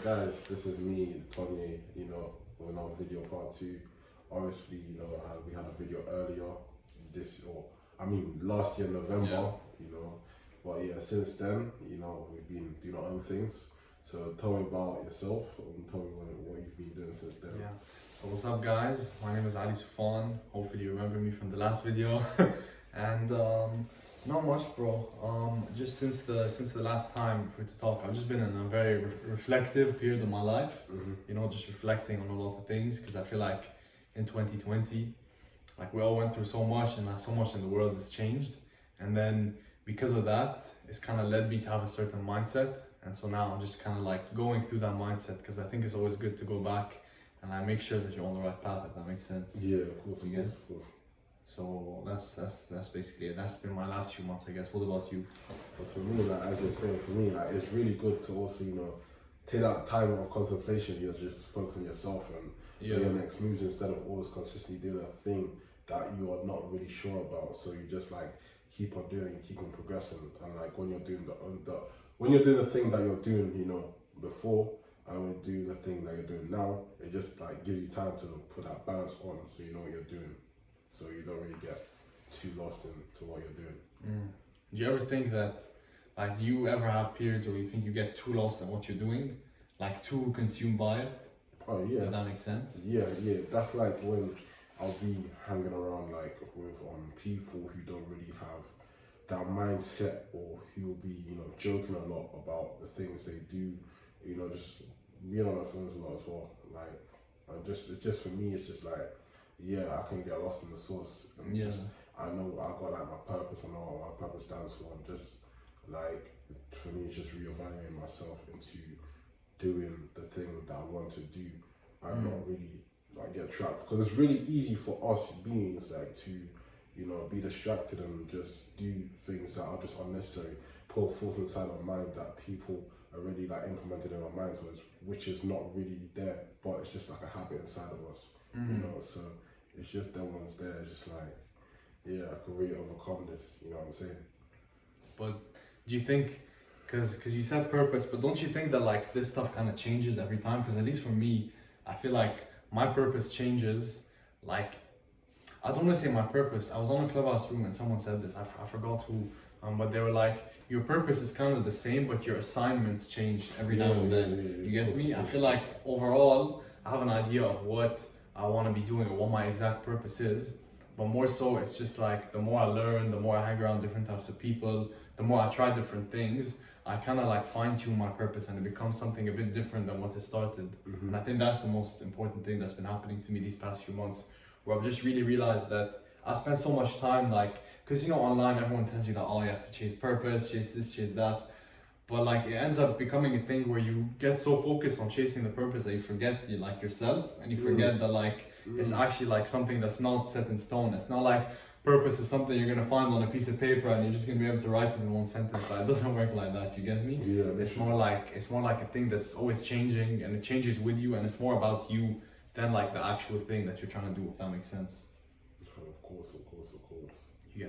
guys, this is me, Tony, with another video part two. Obviously, we had a video earlier last year, November, But yeah, since then, we've been doing our own things. So tell me about yourself and tell me what you've been doing since then. Yeah. So what's up, guys? My name is Asoufan. Hopefully you remember me from the last video. And not much, bro. Just since the last time for to talk, I've just been in a very reflective period of my life. Just reflecting on a lot of things, because I feel like in 2020, like we all went through so much, and so much in the world has changed. And then because of that, it's kind of led me to have a certain mindset. And so now I'm just kind of like going through that mindset, because I think it's always good to go back and I make sure that you're on the right path, if that makes sense. Yeah, of course. So that's basically it. That's been my last few months, I guess. What about you? But for me, like as you're saying, for me, like it's really good to also, take that time of contemplation. Just focus on yourself and your next moves, instead of always consistently doing a thing that you are not really sure about. So you just like keep on doing, keep on progressing, and like when you're doing when you're doing the thing that you're doing, before, and when you're doing the thing that you're doing now, it just like gives you time to put that balance on, so you know what you're doing, so you don't really get too lost into what you're doing. Do you ever think that, like, do you ever have periods where you think you get too lost in what you're doing, like too consumed by it? Oh yeah. Does that make sense? Yeah. That's like when I'll be hanging around like with people who don't really have that mindset, or who will be, joking a lot about the things they do, just being on their phones a lot as well. Like, and just for me, it's just like, I can get lost in the source. And I know I got like my purpose, I know what my purpose stands for, and just like, for me, it's just reevaluating myself into doing the thing that I want to do, and not really like get trapped, because it's really easy for us beings like to be distracted and just do things that are just unnecessary, put thoughts inside our mind that people already like implemented in our minds, which is not really there, but it's just like a habit inside of us, so it's just them ones there, just like, I could really overcome this, you know what I'm saying? But do you think, because you said purpose, but don't you think that like this stuff kind of changes every time? Because at least for me, I feel like my purpose changes. Like, I don't want to say my purpose. I was on a clubhouse room and someone said this, I forgot who, but they were like, your purpose is kind of the same, but your assignments change every now and then. You get me? I feel like overall, I have an idea of what I want to be doing, or what my exact purpose is. But more so, it's just like, the more I learn, the more I hang around different types of people, the more I try different things, I kind of like fine tune my purpose, and it becomes something a bit different than what it started. And I think that's the most important thing that's been happening to me these past few months, where I've just really realized that I spend so much time like, because online everyone tells you that, oh, you have to chase purpose, chase this, chase that. But like, it ends up becoming a thing where you get so focused on chasing the purpose that you forget like yourself, and you forget that like it's actually like something that's not set in stone. It's not like purpose is something you're gonna find on a piece of paper and you're just gonna be able to write it in one sentence. Like, it doesn't work like that. You get me? Yeah. It's more like a thing that's always changing, and it changes with you, and it's more about you than like the actual thing that you're trying to do. If that makes sense. Of course. Yeah.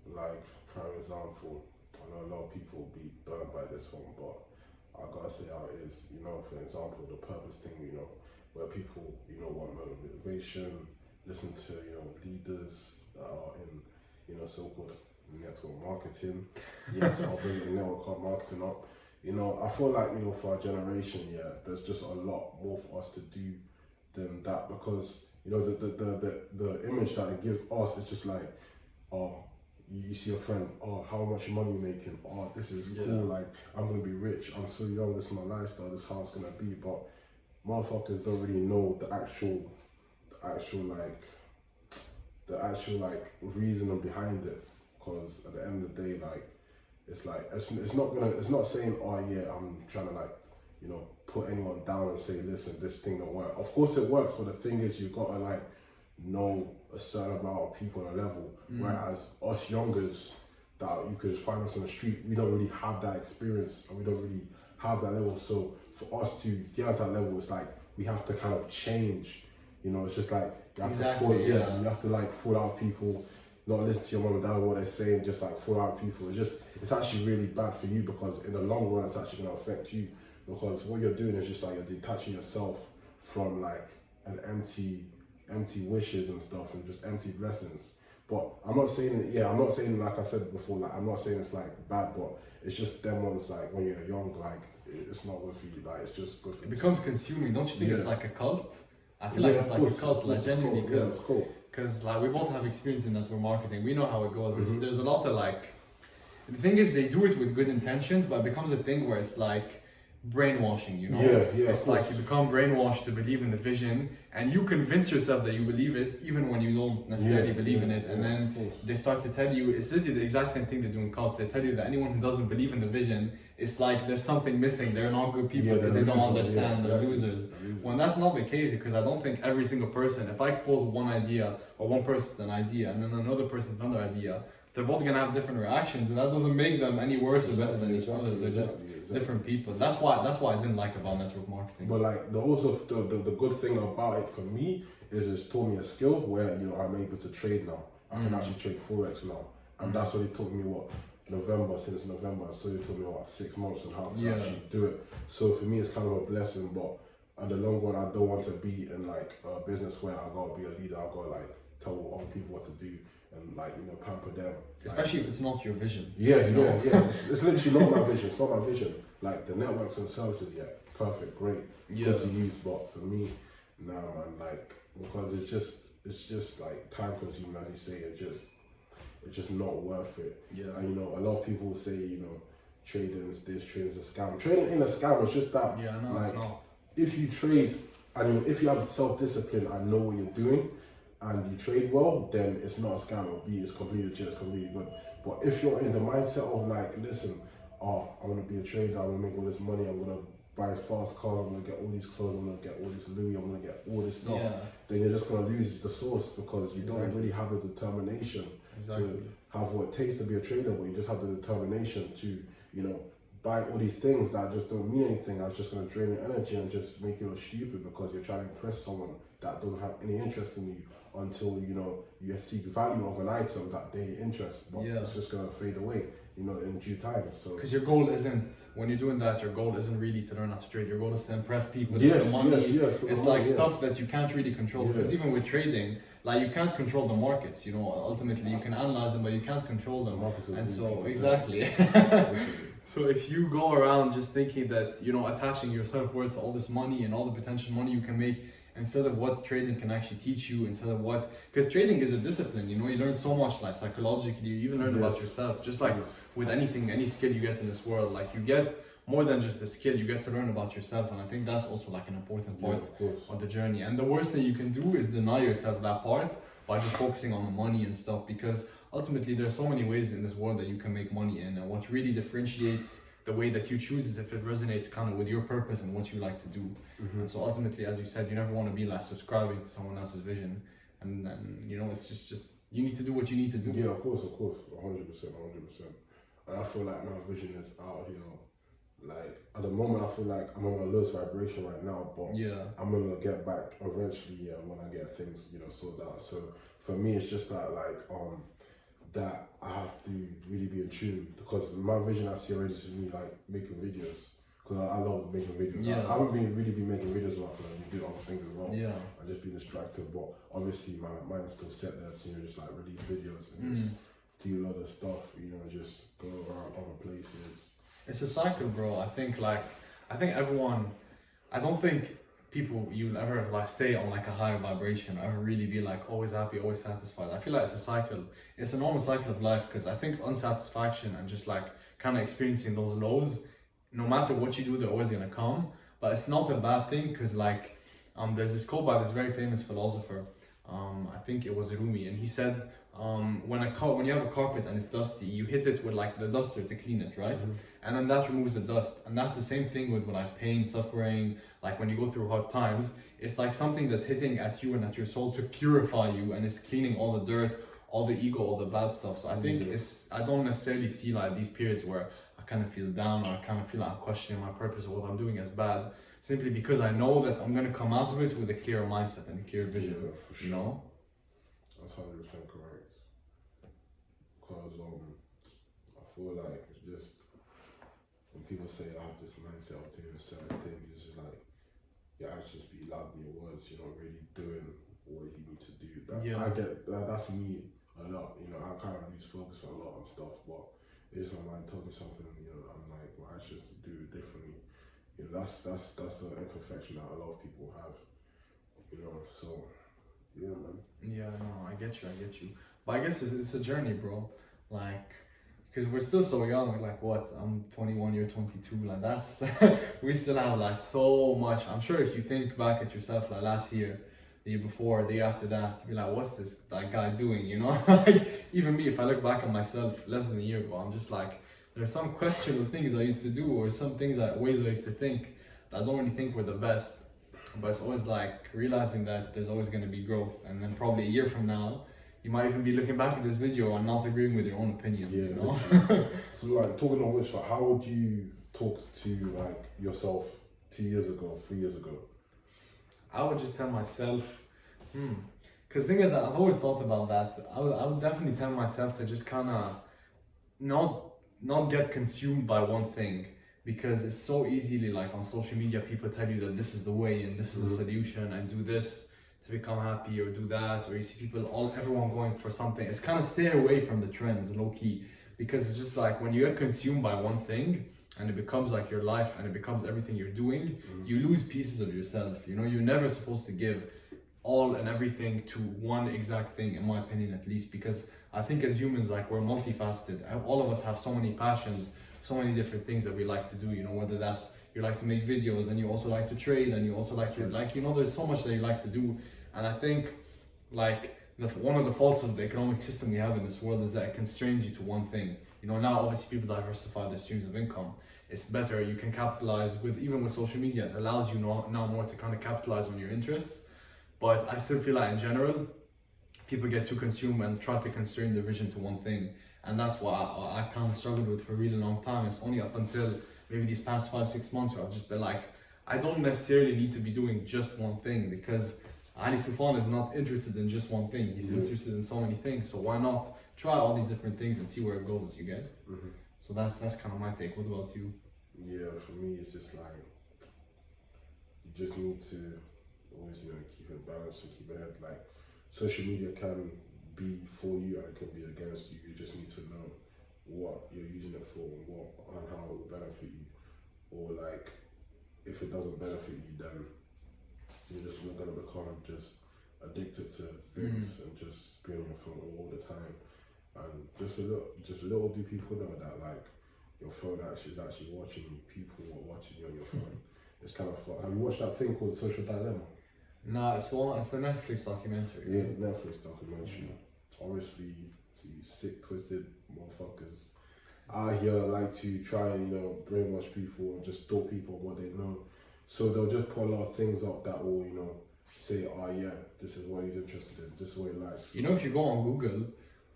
Like, for example, I know a lot of people will be burnt by this one, but I gotta say how it is. For example, the purpose thing, where people, want motivation, listen to, leaders that are in, so-called network marketing. Yes, I'll bring the network marketing up. I feel like, for our generation, there's just a lot more for us to do than that, because, the image that it gives us is just like, oh, you see a friend, oh, how much money you making? Oh, this is cool, like, I'm gonna be rich, I'm so young, this is my lifestyle, this is how it's gonna be. But motherfuckers don't really know the actual reasoning behind it. Because at the end of the day, like, it's not saying, oh yeah, I'm trying to like, put anyone down and say, listen, this thing don't work. Of course it works, but the thing is, you gotta like know a certain amount of people on a level. Whereas us youngers, that you could just find us on the street, we don't really have that experience, and we don't really have that level. So for us to get to that level, it's like we have to kind of change. It's just like you have you have to like fall out of people, not listen to your mom and dad what they're saying, just like fall out of people. It's actually really bad for you, because in the long run, it's actually going to affect you. because what you're doing is just like you're detaching yourself from like an empty wishes and stuff and just empty blessings. But I'm not saying it, yeah, I'm not saying, like I said before, like I'm not saying it's like bad, but it's just them ones like when you're young, like it's not good for you, like it's just good for It becomes consuming. Don't you think it's Yeah. like a cult? I feel like it's like a cult, like genuinely, Yeah, it's cool. because like we both have experience in network marketing. We know how it goes. Mhm. There's a lot of like, the thing is they do it with good intentions, but it becomes a thing where it's like brainwashing, you know? Yeah, It's like you become brainwashed to believe in the vision, and you convince yourself that you believe it, even when you don't necessarily believe in it. And then they start to tell you, it's literally the exact same thing they do in cults. They tell you that anyone who doesn't believe in the vision, it's like there's something missing. They're not good people because they don't understand. They're losers. When that's not the case, because I don't think every single person, if I expose one idea or one person an idea and then another person another idea, they're both gonna have different reactions, and that doesn't make them any worse or better than each other. They're just different people. That's why I didn't like about network marketing. But like the good thing about it for me is it's taught me a skill where I'm able to trade now. I can actually trade forex now, and that's what it took me since November. So it took me 6 months on how to actually do it. So for me, it's kind of a blessing. But in the long run, I don't want to be in like a business where I gotta be a leader. I gotta like tell other people what to do and like pamper them. Especially if it's not your vision. Yeah. It's literally not my vision. It's not my vision. Like the networks and services, perfect, great, good to use. But for me, nah, man, like because it's just like time consuming, as you say. It's just not worth it. Yeah. And a lot of people say trading is this, trading is a scam. Trading ain't a scam. It's just that it's not. If you trade and if you have self-discipline and know what you're doing, and you trade well, then it's not a scam. It's completely legit, it's completely good. But if you're in the mindset of like, listen, I want to be a trader, I'm gonna make all this money, I'm gonna buy fast cars, I'm gonna get all these clothes, I'm gonna get all this Louis, I'm gonna get all this stuff, then you're just gonna lose the source because you don't really have the determination to have what it takes to be a trader, but you just have the determination to, buy all these things that just don't mean anything. That's just gonna drain your energy and just make you look stupid because you're trying to impress someone that doesn't have any interest in you until you see the value of an item that they interest, but it's just gonna fade away in due time. So because your goal isn't, when you're doing that, your goal isn't really to learn how to trade. Your goal is to impress people. It's the money. It's like stuff that you can't really control, because even with trading, like you can't control the markets. Ultimately you can analyze them, but you can't control them. And so exactly. So if you go around just thinking that attaching your self-worth to all this money and all the potential money you can make, instead of what trading can actually teach you, because trading is a discipline, you learn so much, like psychologically, you even learn about yourself, just like with anything, any skill you get in this world, like you get more than just the skill, you get to learn about yourself, and I think that's also like an important part of the journey. And the worst thing you can do is deny yourself that part by just focusing on the money and stuff, because ultimately there's so many ways in this world that you can make money in, and what really differentiates the way that you choose is if it resonates kind of with your purpose and what you like to do. And so ultimately, as you said, you never want to be like subscribing to someone else's vision, and it's just you need to do what you need to do. Yeah, of course, 100%. And I feel like my vision is out here. Like at the moment, I feel like I'm on my lowest vibration right now, but I'm gonna get back eventually when I get things sorted out. So for me, it's just that that I have to really be in tune, because my vision I see already is me like making videos, because I love making videos. I haven't really been making videos a lot, because I do other things as well. I just been distracted, but obviously my mind's still set there to just like release videos and just do a lot of stuff, just go around other places. It's a cycle, bro. I think everyone, I don't think people you'll ever like stay on like a higher vibration or ever really be like always happy, always satisfied. I feel like it's a cycle. It's a normal cycle of life, because I think unsatisfaction and just like kind of experiencing those lows, no matter what you do, they're always gonna come. But it's not a bad thing, because like there's this quote by this very famous philosopher, I think it was Rumi, and he said when you have a carpet and it's dusty, you hit it with like the duster to clean it, right? And then that removes the dust. And that's the same thing with like pain, suffering, like when you go through hard times, it's like something that's hitting at you and at your soul to purify you, and it's cleaning all the dirt, all the ego, all the bad stuff. So I think I don't necessarily see like these periods where I kind of feel down, or I kind of feel like I'm questioning my purpose or what I'm doing as bad, simply because I know that I'm gonna come out of it with a clear mindset and a clear vision. For sure. That's 100% correct. Because I feel like when people say I have this mindset of doing a certain thing, it's just like your actions be loud in your words. You're not really doing what you need to do. Yeah. I get that's me a lot. You know, I kind of lose focus a lot on stuff, but it's my mind telling me something. You know, I'm like, well, I should do it differently. You know, that's the imperfection that a lot of people have. You know, so yeah, man. Yeah, no, I get you. But I guess it's a journey, bro. Like, because we're still so young. Like, what? I'm 21, you're 22. Like, that's we still have like so much. I'm sure if you think back at yourself, like last year, the year before, the year after that, you'd be like, what's this that guy doing? You know, like even me, if I look back at myself less than a year ago, I'm just like, there's some questionable things I used to do, or some ways I used to think that I don't really think were the best. But it's always like realizing that there's always going to be growth, and then probably a year from now, you might even be looking back at this video and not agreeing with your own opinions. Yeah, you know. So like talking of which, like, how would you talk to like yourself 2 years ago, 3 years ago? I would just tell myself, because the thing is, I've always thought about that. I would definitely tell myself to just kind of not get consumed by one thing, because it's so easily like on social media, people tell you that this is the way and this is the solution and do this to become happy, or do that, or you see everyone going for something. It's kind of stay away from the trends, low key, because it's just like when you get consumed by one thing and it becomes like your life and it becomes everything you're doing, you lose pieces of yourself. You know, you're never supposed to give all and everything to one exact thing, in my opinion, at least, because I think as humans, like, we're multifaceted. All of us have so many passions, so many different things that we like to do. You know, whether that's you like to make videos and you also like to trade and you also like to there's so much that you like to do. And I think like one of the faults of the economic system we have in this world is that it constrains you to one thing. You know, now obviously people diversify their streams of income. It's better, you can capitalize even with social media. It allows you now more to kind of capitalize on your interests. But I still feel like in general, people get too consumed and try to constrain their vision to one thing. And that's what I kind of struggled with for a really long time. It's only up until maybe these past 5-6 months where I've just been like, I don't necessarily need to be doing just one thing, because Asoufan is not interested in just one thing. He's interested in so many things. So why not try all these different things and see where it goes, you get? So that's kind of my take. What about you? Yeah, for me, it's just like, you just need to always, you know, keep it balanced and keep it head. Like, social media can be for you and it can be against you. You just need to know what you're using it for and how it will benefit you. Or like, if it doesn't benefit you, then you're just not gonna become just addicted to things and just be on your phone all the time. And just a little do people know that like your phone is actually watching you. People are watching you on your phone. It's kind of fun. Have you watched that thing called Social Dilemma? No, it's the Netflix documentary. Yeah, the Netflix documentary. Obviously, these sick, twisted motherfuckers out here like to try and, you know, brainwash people and just store people on what they know. So they'll just put a lot of things up that will, you know, say, oh yeah, this is what he's interested in, this is what he likes. You know, if you go on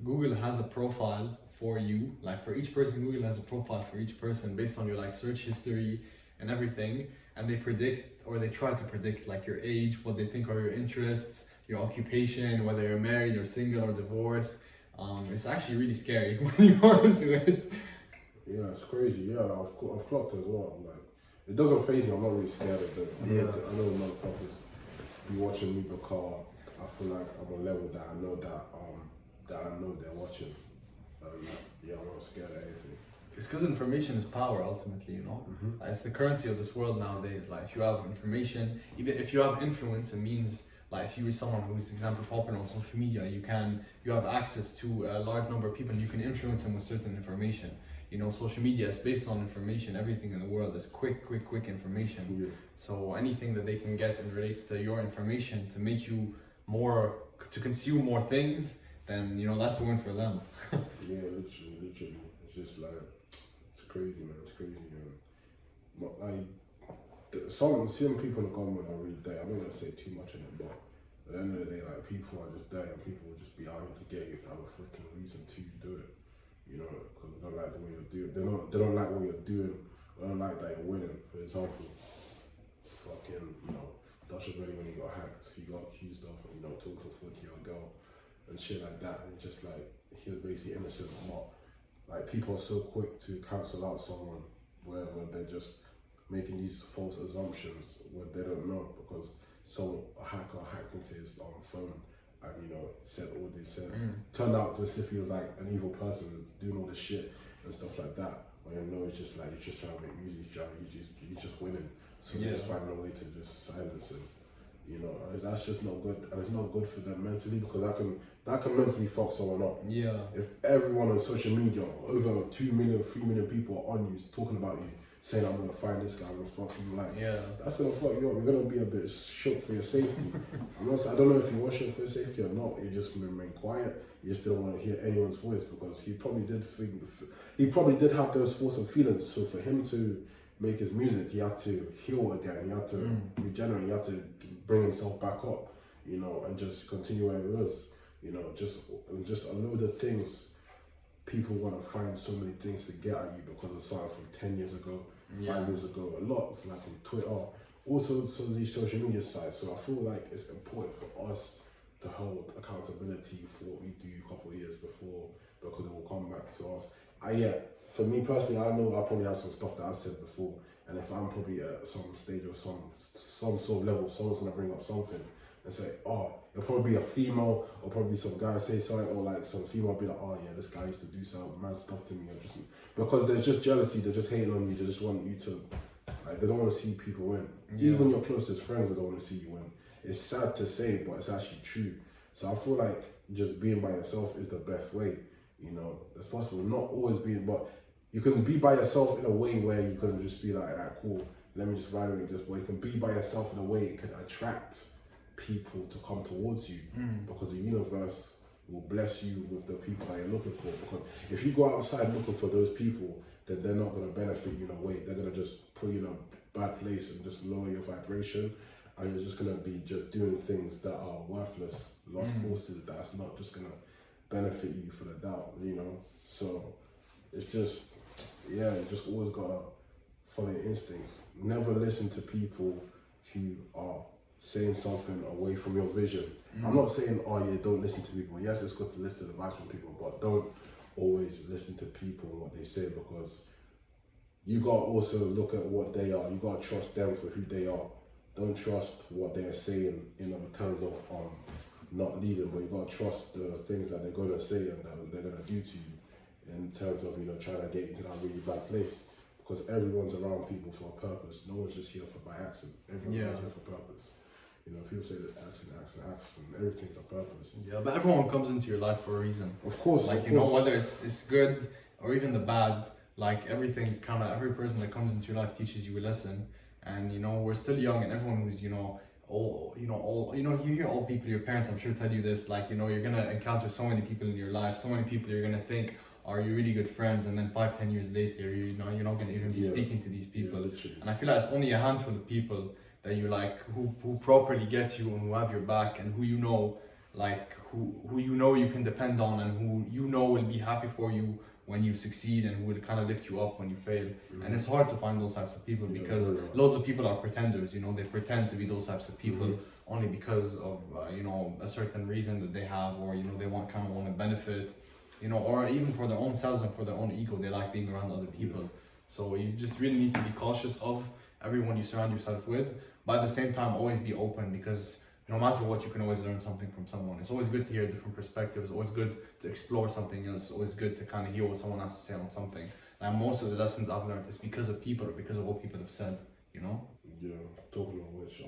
Google has a profile for you. Like for each person, Google has a profile for each person based on your like search history and everything. And they predict, or they try to predict, like your age, what they think are your interests, your occupation, whether you're married or single or divorced. It's actually really scary when you go into it. Yeah, it's crazy. Yeah, I've clocked as well. I'm like, it doesn't faze me. I'm not really scared of it. I know motherfuckers be watching me because I feel like I'm on a level that I know they're watching. Yeah, I'm not scared of anything. It's because information is power ultimately, you know? It's the currency of this world nowadays. Like if you have information, even if you have influence, it means like if you are someone who is, for example, popular on social media, you have access to a large number of people and you can influence them with certain information. You know, social media is based on information. Everything in the world is quick information. Yeah. So anything that they can get and relates to your information to make you to consume more things, then, you know, that's a win for them. Yeah, literally. It's just like, it's crazy, man. It's crazy, man. But like, some people in the government are really there. I'm not gonna say too much in it, but at the end of the day, like, people are just there and people will just be out here to get you if they have a freaking reason to do it. You know, because they don't like the way you're doing. They don't like what you're doing. They don't like that you're winning. For example, fucking, you know, Dutch was ready when he got hacked. He got accused of, you know, talking to a 40-year-old girl and shit like that. And just like, he was basically innocent. But like, people are so quick to cancel out someone wherever they're just making these false assumptions where they don't know because some hacker hacked into his phone and said all this turned out as if he was like an evil person that's doing all this shit and stuff like that. When it's just like you're just trying to make music, you're just winning. So you're just finding a way to just silence him. That's just not good, and it's not good for them mentally because that can mentally fuck someone up. Yeah. If everyone on social media, over 2 million, 3 million people are on you talking about you, saying I'm gonna find this guy, I'm gonna fuck him, that's gonna fuck you up. You're gonna be a bit shook for your safety. I don't know if you were shook for your safety or not. You just remain quiet. You just didn't want to hear anyone's voice because he probably did have those thoughts and feelings. So for him to make his music, he had to heal again. He had to regenerate. He had to bring himself back up, and just continue where he was. Just a load of things. People want to find so many things to get at you because of something from 10 years ago, 5 years ago. A lot of from Twitter, also some of these social media sites. So I feel like it's important for us to hold accountability for what we do a couple of years before because it will come back to us. For me personally, I know I probably have some stuff that I've said before, and if I'm probably at some stage or some sort of level, someone's gonna bring up something and say, oh, it'll probably be a female or probably some guy say something, or like some female be like, oh yeah, this guy used to do some mad stuff to me, or just because they're just jealousy, they're just hating on you, they just want you to, like, they don't want to see people win. Even your closest friends, they don't want to see you win. It's sad to say, but it's actually true. So I feel like just being by yourself is the best way, that's possible. Not always being, but you can be by yourself in a way where you can just be like, alright, cool, let me just evaluate this. But you can be by yourself in a way it can attract people to come towards you because the universe will bless you with the people that you're looking for. Because if you go outside looking for those people, then they're not going to benefit you in a way. They're going to just put you in a bad place and just lower your vibration, and you're just going to be just doing things that are worthless, lost causes that's not just going to benefit you for the doubt, So it's just, you just always got to follow your instincts. Never listen to people who are saying something away from your vision. I'm not saying, don't listen to people. Yes, it's good to listen to advice from people, but don't always listen to people and what they say, because you got to also look at what they are. You got to trust them for who they are. Don't trust what they're saying in terms of not leading, but you got to trust the things that they're going to say and that they're going to do to you in terms of trying to get you to that really bad place. Because everyone's around people for a purpose. No one's just here by accident. Everyone's here for purpose. People say that accident, everything's a purpose. Yeah, but everyone comes into your life for a reason. Of course. Like, whether it's good or even the bad, like every person that comes into your life teaches you a lesson. And, we're still young, and everyone who's, you hear old people, your parents, I'm sure, tell you this, like, you're going to encounter so many people in your life, so many people you're going to think are you really good friends, and then 5-10 years later, you're not going to even be speaking to these people. And I feel like it's only a handful of people that you like who properly get you and who have your back, and who you can depend on, and who will be happy for you when you succeed, and who will kind of lift you up when you fail. And it's hard to find those types of people because loads of people are pretenders. They pretend to be those types of people only because of a certain reason that they have, or they want to benefit, or even for their own selves and for their own ego. They like being around other people. So you just really need to be cautious of everyone you surround yourself with, but at the same time always be open, because no matter what, you can always learn something from someone. It's always good to hear different perspectives. It's always good to explore something else. It's always good to kind of hear what someone has to say on something. And most of the lessons I've learned is because of people, or because of what people have said. Yeah, talking of which,